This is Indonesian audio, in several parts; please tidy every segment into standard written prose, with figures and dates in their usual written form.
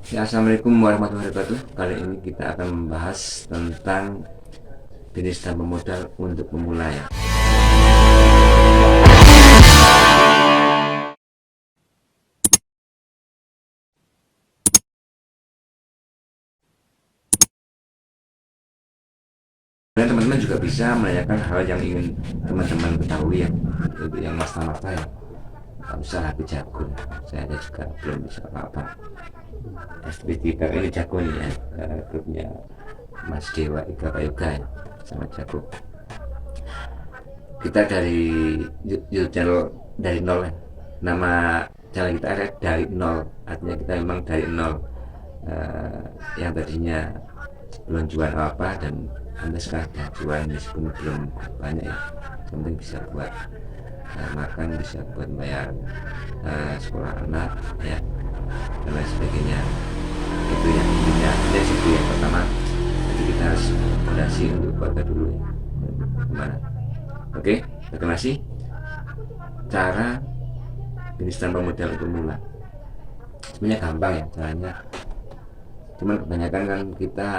Ya, Assalamualaikum warahmatullahi wabarakatuh. Kali ini kita akan membahas tentang bisnis tanpa modal untuk pemula ya. Dan teman-teman juga bisa menanyakan hal yang ingin teman-teman ketahui ya, untuk yang masalah-masalah ya. Gak usah lagi jago, saya aja juga belum bisa apa-apa. SPT kita ini jago nih ya, grupnya Mas Dewa Ika Yoga ya, sama jago. Kita dari YouTube channel dari nol ya. Nama channel kita ada dari nol, artinya kita memang dari nol. Yang tadinya belum jual apa dan anda sekarang sudah jual meskipun belum banyak ya, yang penting bisa buat makan, bisa buat bayar sekolah anak ya, dan lain sebagainya. Itu yang intinya, dari situ yang pertama. Jadi kita harus fondasi untuk keluarga dulu ya, gimana. Oke, terima kasih. Cara bisnis tanpa modal untuk pemula sebenarnya gampang ya caranya, cuman kebanyakan kan kita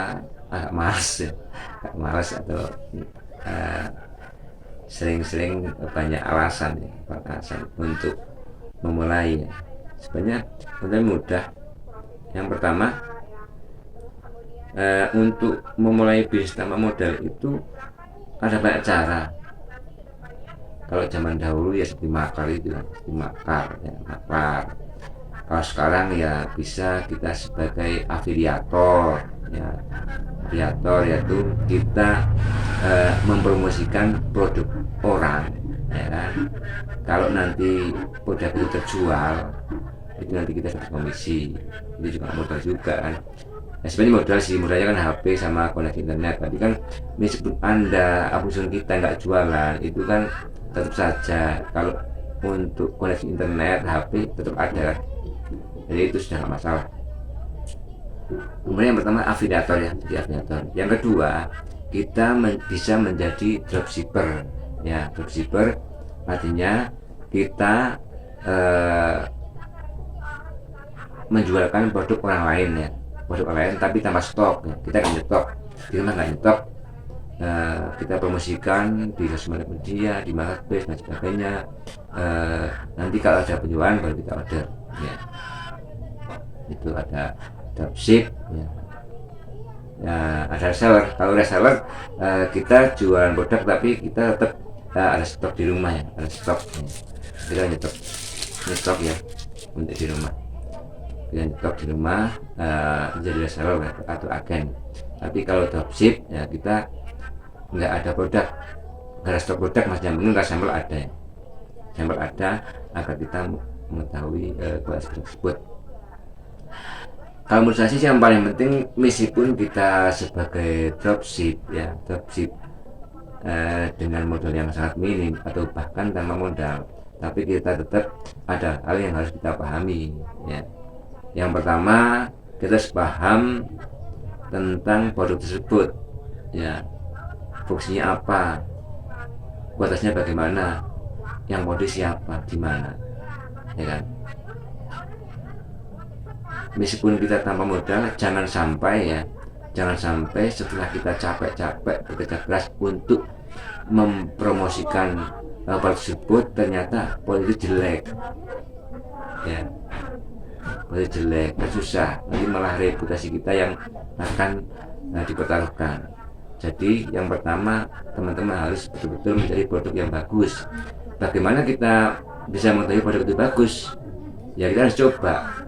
agak malas ya, agak malas atau sering-sering banyak alasan ya, alasan untuk memulai ya. Sebenarnya mudah. Yang pertama, untuk memulai bisnis tanpa modal itu ada banyak cara. Kalau zaman dahulu ya seperti makar itu kan, seperti makar ya, makar. Kalau sekarang ya bisa kita sebagai afiliator ya. Afiliator yaitu kita mempromosikan produk orang ya kan. Kalau nanti produk itu terjual, itu nanti kita dapat komisi. Itu juga modal juga kan. Ya, sebenarnya modal sih, modalnya kan HP sama koneksi internet. Tapi kan meskipun anda apapun kita nggak jualan, itu kan tetap saja kalau untuk koneksi internet HP tetap ada, jadi itu sudah nggak masalah. Kemudian yang pertama afiliator ya, jadi afiliator. Yang kedua, kita bisa menjadi dropshipper ya. Dropshipper artinya kita menjualkan produk orang lain ya, produk orang lain tapi tanpa stok ya. Kita nggak nyetok di rumah, nggak nyetok. Kita promosikan di sosial media, di marketplace dan sebagainya. Nanti kalau ada penjualan baru kita order ya. Itu ada dropship ya. Ada reseller. Kalau reseller kita jualan produk tapi kita tetap ada stok di rumah ya, ada stok ya. Kita nyetok ya untuk di rumah. Kita nyetok di rumah, jadi reseller atau agen. Tapi kalau dropship ya kita nggak ada produk, nggak ada stok produk, mas, yang penting sampel ada ya. Sampel ada agar kita mengetahui kualitas tersebut. Kalau menurut saya sih yang paling penting, meskipun kita sebagai dropship ya, dropship dengan modal yang sangat minim atau bahkan tanpa modal, tapi kita tetap ada hal yang harus kita pahami ya. Yang pertama, kita harus paham tentang produk tersebut ya, fungsinya apa, kualitasnya bagaimana, yang modis siapa, di mana ya kan. Meskipun kita tanpa modal, jangan sampai setelah kita capek-capek bekerja keras untuk mempromosikan produk tersebut, ternyata produk itu jelek ya, produk jelek dan susah, nanti malah reputasi kita yang akan dipertaruhkan. Jadi yang pertama, teman-teman harus betul-betul mencari produk yang bagus. Bagaimana kita bisa mengetahui produk itu bagus? Ya kita harus coba.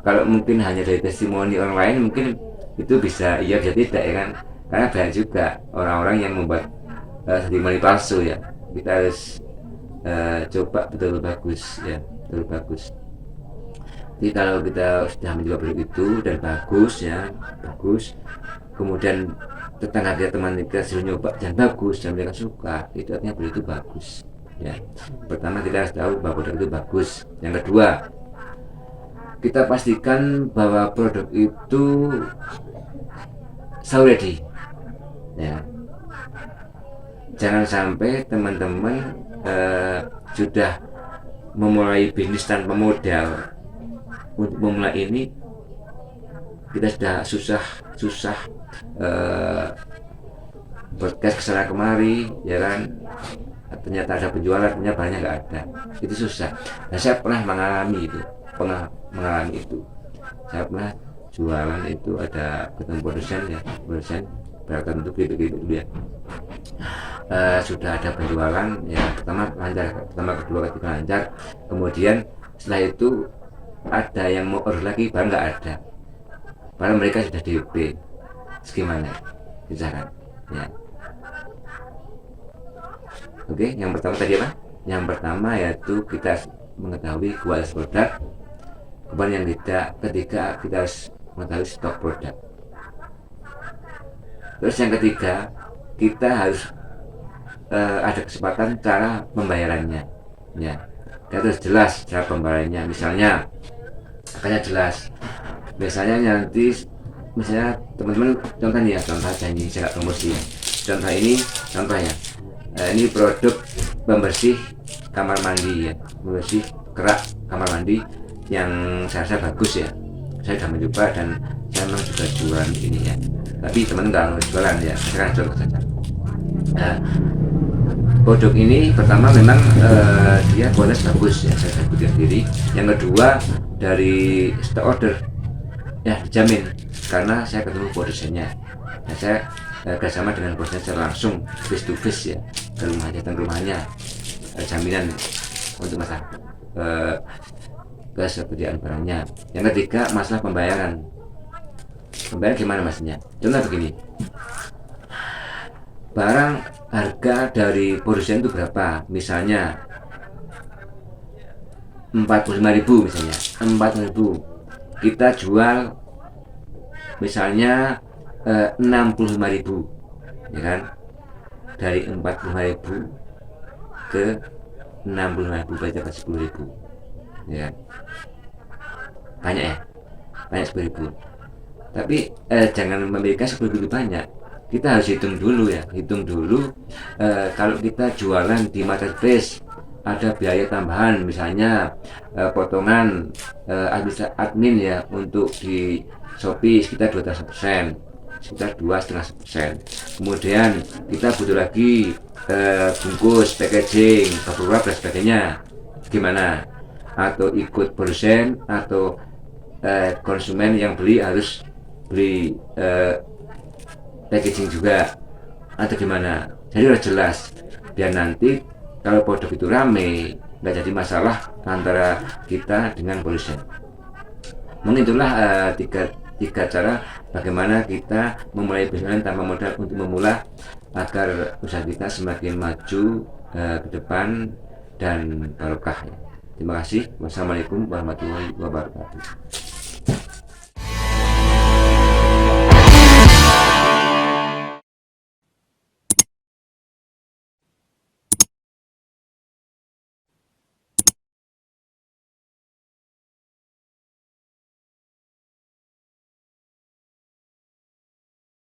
Kalau mungkin hanya dari testimoni orang lain, mungkin itu bisa iya bisa tidak ya kan. Karena banyak juga orang-orang yang membuat testimoni palsu ya. Kita harus coba betul-betul bagus ya, betul bagus. Jadi kalau kita sudah mencoba produk itu dan bagus ya, bagus, kemudian tetangga kita, teman kita suruh nyoba dan bagus dan mereka suka, itu artinya produk itu bagus ya. Pertama kita harus tahu bahwa produk itu bagus. Yang kedua, kita pastikan bahwa produk itu selalu ready ya. Jangan sampai teman-teman sudah memulai bisnis tanpa modal untuk memulai ini kita sudah susah podcast kesana kemari, ya kan, ternyata ada penjualan, ternyata barangnya nggak ada, itu susah. Dan saya pernah mengalami itu. Saya pernah jualan itu, ada ketemu produsen berapa tentu gitu ya. Sudah ada penjualan ya, pertama kedua ketiga lancar, kemudian setelah itu ada yang mau order lagi, barang nggak ada, padahal mereka sudah DP. Gimana misalkan ya. Oke, yang pertama tadi apa? Yang pertama yaitu kita mengetahui kualitas produk. Kemudian yang ketiga kita harus mengetahui stok produk. Terus yang ketiga kita harus ada kesempatan cara pembayarannya. Ya, kita harus jelas cara pembayarannya. Misalnya, makanya jelas. Biasanya nanti, misalnya teman-teman contohnya ini saya promosi. Contohnya. Ini produk pembersih kamar mandi ya, pembersih kerak kamar mandi yang saya rasa bagus ya. Saya sudah mencoba dan saya memang juga jualan ini ya. Tapi teman nggak harus jualan ya, sekarang contoh saja. Produk ini pertama memang dia kualitas bagus ya, saya pikir diri. Yang kedua dari stock order ya dijamin, karena saya ketemu produsennya. Nah, saya kerjasama dengan produsen secara langsung, face to face ya, ke rumahnya, jaminan untuk masalah kesediaan barangnya. Yang ketiga masalah pembayaran gimana maksudnya? Contoh begini, barang harga dari produsen itu berapa, misalnya 45.000 misalnya, 45.000 kita jual misalnya 65.000 ya kan, dari 45.000 ke 65.000 berarti dapat 10.000 ya kan, banyak 10.000. Tapi jangan memikirkan 10.000 banyak, kita harus hitung dulu kalau kita jualan di marketplace ada biaya tambahan, misalnya potongan admin ya, untuk di Shopee sekitar 12%, sekitar 2,5%. Kemudian kita butuh lagi bungkus, packaging, paperwork dan sebagainya. Gimana? Atau ikut produsen atau konsumen yang beli harus beli packaging juga, atau gimana? Jadi udah jelas, biar nanti kalau produk itu rame, nggak jadi masalah antara kita dengan produsen. Mungkin itulah tiga cara bagaimana kita memulai bisnis tanpa modal untuk memulai agar usaha kita semakin maju ke depan dan barokah. Terima kasih. Wassalamualaikum warahmatullahi wabarakatuh.